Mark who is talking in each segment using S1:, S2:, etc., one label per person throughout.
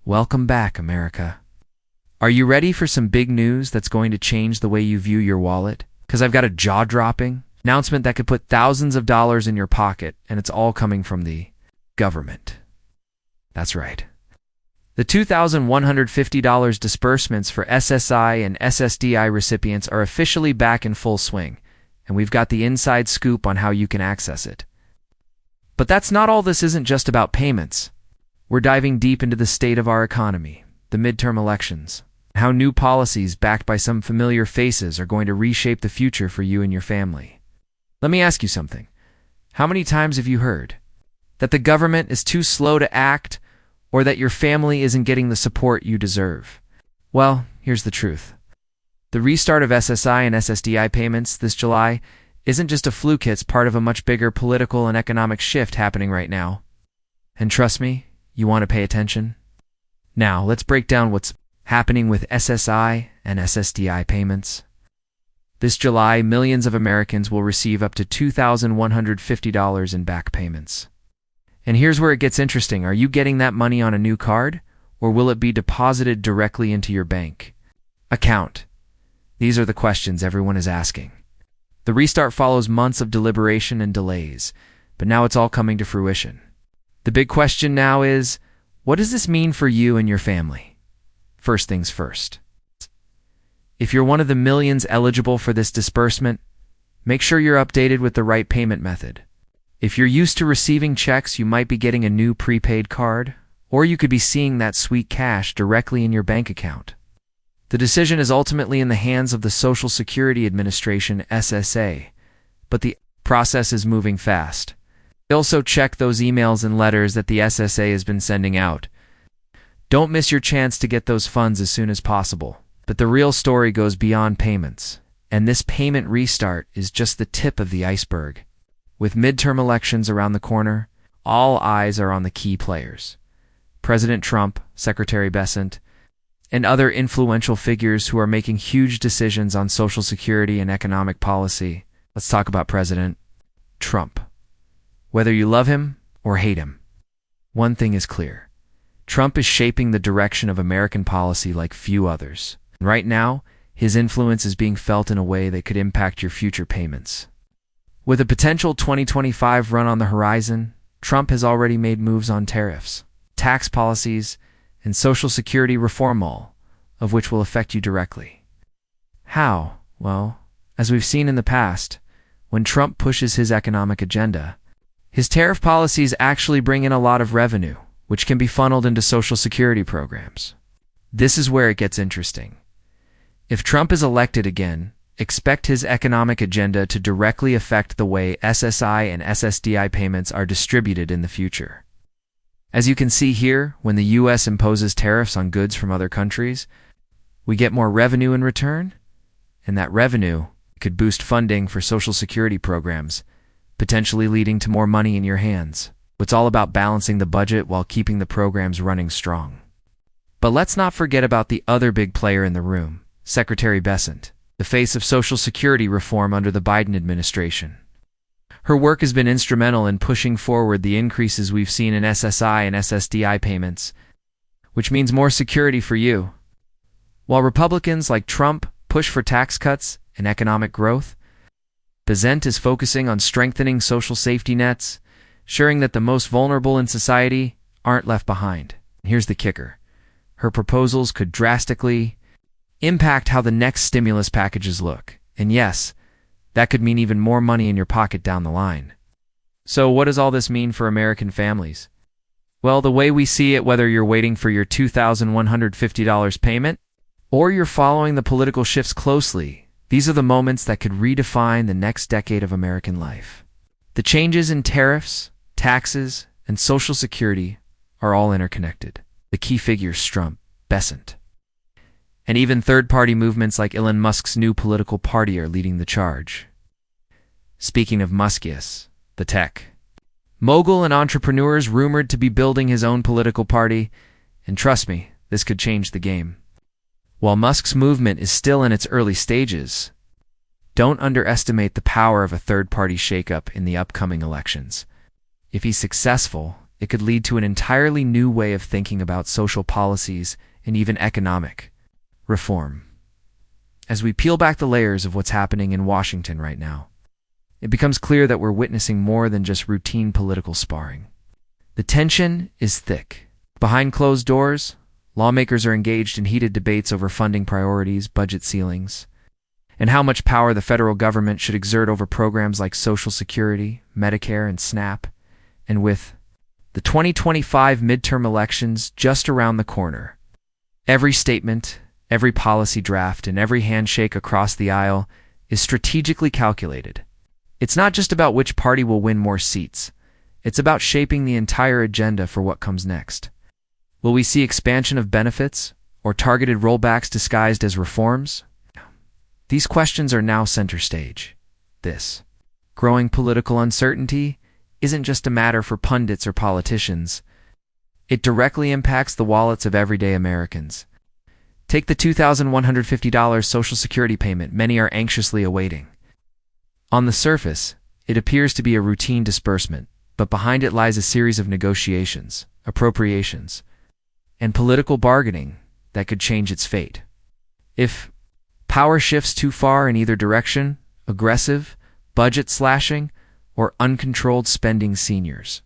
S1: Welcome back, America. Are you ready for some big news that's going to change the way you view your wallet? Because I've got a jaw-dropping announcement that could put thousands of dollars in your pocket, and it's all coming from the government. That's right. The $2,150 disbursements for SSI and SSDI recipients are officially back in full swing, and we've got the inside scoop on how you can access it. But that's not all. This isn't just about payments. We're diving deep into the state of our economy, the midterm elections, how new policies backed by some familiar faces are going to reshape the future for you and your family. Let me ask you something. How many times have you heard that the government is too slow to act, or that your family isn't getting the support you deserve? Well, here's the truth. The restart of SSI and SSDI payments this July isn't just a fluke. It's part of a much bigger political and economic shift happening right now. And trust me, you want to pay attention. Now, let's break down what's happening with SSI and SSDI payments. This July, millions of Americans will receive up to $2,150 in back payments. And here's where it gets interesting. Are you getting that money on a new card, or will it be deposited directly into your bank account? These are the questions everyone is asking. The restart follows months of deliberation and delays, but now it's all coming to fruition. The big question now is, what does this mean for you and your family? First things first. If you're one of the millions eligible for this disbursement, make sure you're updated with the right payment method. If you're used to receiving checks, you might be getting a new prepaid card, or you could be seeing that sweet cash directly in your bank account. The decision is ultimately in the hands of the Social Security Administration, SSA, but the process is moving fast. Also check those emails and letters that the SSA has been sending out. Don't miss your chance to get those funds as soon as possible. But the real story goes beyond payments, and this payment restart is just the tip of the iceberg. With midterm elections around the corner, all eyes are on the key players. President Trump, Secretary Bessent, and other influential figures who are making huge decisions on Social Security and economic policy. Let's talk about President Trump. Whether you love him or hate him, one thing is clear. Trump is shaping the direction of American policy like few others. Right now, his influence is being felt in a way that could impact your future payments. With a potential 2025 run on the horizon, Trump has already made moves on tariffs, tax policies, and Social Security reform, all of which will affect you directly. How? Well, as we've seen in the past, when Trump pushes his economic agenda, his tariff policies actually bring in a lot of revenue, which can be funneled into Social Security programs. This is where it gets interesting. If Trump is elected again, expect his economic agenda to directly affect the way SSI and SSDI payments are distributed in the future. As you can see here, when the U.S. imposes tariffs on goods from other countries, we get more revenue in return, and that revenue could boost funding for Social Security programs, potentially leading to more money in your hands. It's all about balancing the budget while keeping the programs running strong. But let's not forget about the other big player in the room, Secretary Bessent, the face of Social Security reform under the Biden administration. Her work has been instrumental in pushing forward the increases we've seen in SSI and SSDI payments, which means more security for you. While Republicans like Trump push for tax cuts and economic growth, Bessent is focusing on strengthening social safety nets, ensuring that the most vulnerable in society aren't left behind. And here's the kicker. Her proposals could drastically impact how the next stimulus packages look. And yes, that could mean even more money in your pocket down the line. So what does all this mean for American families? Well, the way we see it, whether you're waiting for your $2,150 payment or you're following the political shifts closely, these are the moments that could redefine the next decade of American life. The changes in tariffs, taxes, and Social Security are all interconnected. The key figures Trump, Bessent, and even third-party movements like Elon Musk's new political party are leading the charge. Speaking of Muskius, the tech mogul and entrepreneur is rumored to be building his own political party, and trust me, this could change the game. While Musk's movement is still in its early stages, don't underestimate the power of a third-party shakeup in the upcoming elections. If he's successful, it could lead to an entirely new way of thinking about social policies and even economic reform. As we peel back the layers of what's happening in Washington right now, it becomes clear that we're witnessing more than just routine political sparring. The tension is thick. Behind closed doors, lawmakers are engaged in heated debates over funding priorities, budget ceilings, and how much power the federal government should exert over programs like Social Security, Medicare, and SNAP. And with the 2025 midterm elections just around the corner, every statement, every policy draft, and every handshake across the aisle is strategically calculated. It's not just about which party will win more seats. It's about shaping the entire agenda for what comes next. Will we see expansion of benefits or targeted rollbacks disguised as reforms? These questions are now center stage. This growing political uncertainty isn't just a matter for pundits or politicians. It directly impacts the wallets of everyday Americans. Take the $2,150 Social Security payment many are anxiously awaiting. On the surface, it appears to be a routine disbursement, but behind it lies a series of negotiations, appropriations, and political bargaining that could change its fate. If power shifts too far in either direction, aggressive, budget slashing, or uncontrolled spending, seniors,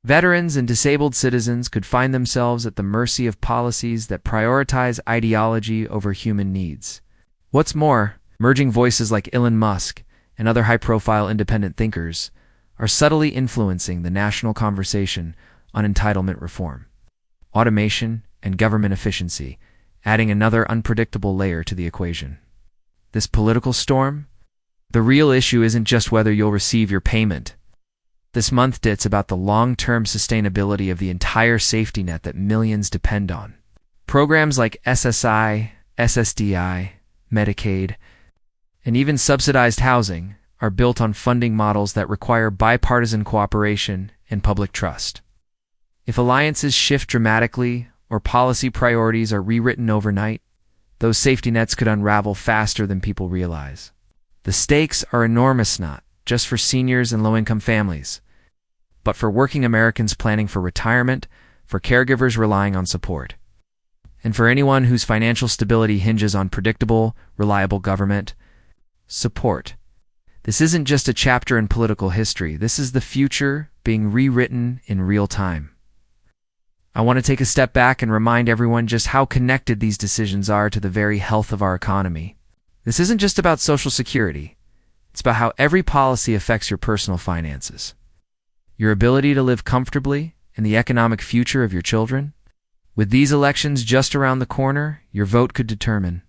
S1: veterans, and disabled citizens could find themselves at the mercy of policies that prioritize ideology over human needs. What's more, emerging voices like Elon Musk and other high-profile independent thinkers are subtly influencing the national conversation on entitlement reform, automation, and government efficiency, adding another unpredictable layer to the equation. This political storm? The real issue isn't just whether you'll receive your payment. This month, it's about the long-term sustainability of the entire safety net that millions depend on. Programs like SSI, SSDI, Medicaid, and even subsidized housing are built on funding models that require bipartisan cooperation and public trust. If alliances shift dramatically or policy priorities are rewritten overnight, those safety nets could unravel faster than people realize. The stakes are enormous, not just for seniors and low-income families, but for working Americans planning for retirement, for caregivers relying on support, and for anyone whose financial stability hinges on predictable, reliable government support. This isn't just a chapter in political history. This is the future being rewritten in real time. I want to take a step back and remind everyone just how connected these decisions are to the very health of our economy. This isn't just about Social Security. It's about how every policy affects your personal finances, your ability to live comfortably, and the economic future of your children. With these elections just around the corner, your vote could determine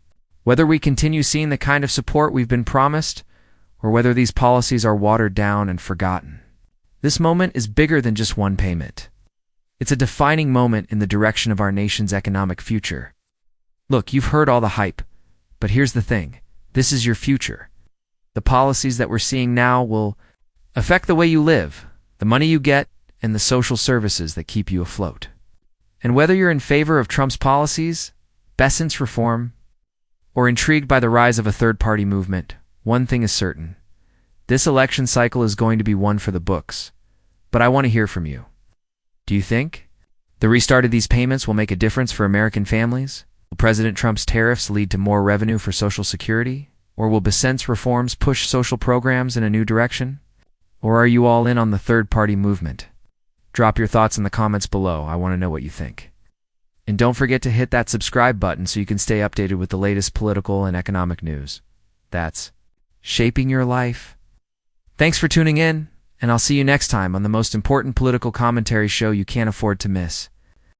S1: whether we continue seeing the kind of support we've been promised, or whether these policies are watered down and forgotten. This moment is bigger than just one payment. It's a defining moment in the direction of our nation's economic future. Look, you've heard all the hype, but here's the thing. This is your future. The policies that we're seeing now will affect the way you live, the money you get, and the social services that keep you afloat. And whether you're in favor of Trump's policies, Besant's reform, or intrigued by the rise of a third-party movement, one thing is certain. This election cycle is going to be one for the books. But I want to hear from you. Do you think the restart of these payments will make a difference for American families? Will President Trump's tariffs lead to more revenue for Social Security? Or will Besant's reforms push social programs in a new direction? Or are you all in on the third-party movement? Drop your thoughts in the comments below. I want to know what you think. And don't forget to hit that subscribe button so you can stay updated with the latest political and economic news. That's shaping your life. Thanks for tuning in, and I'll see you next time on the most important political commentary show you can't afford to miss.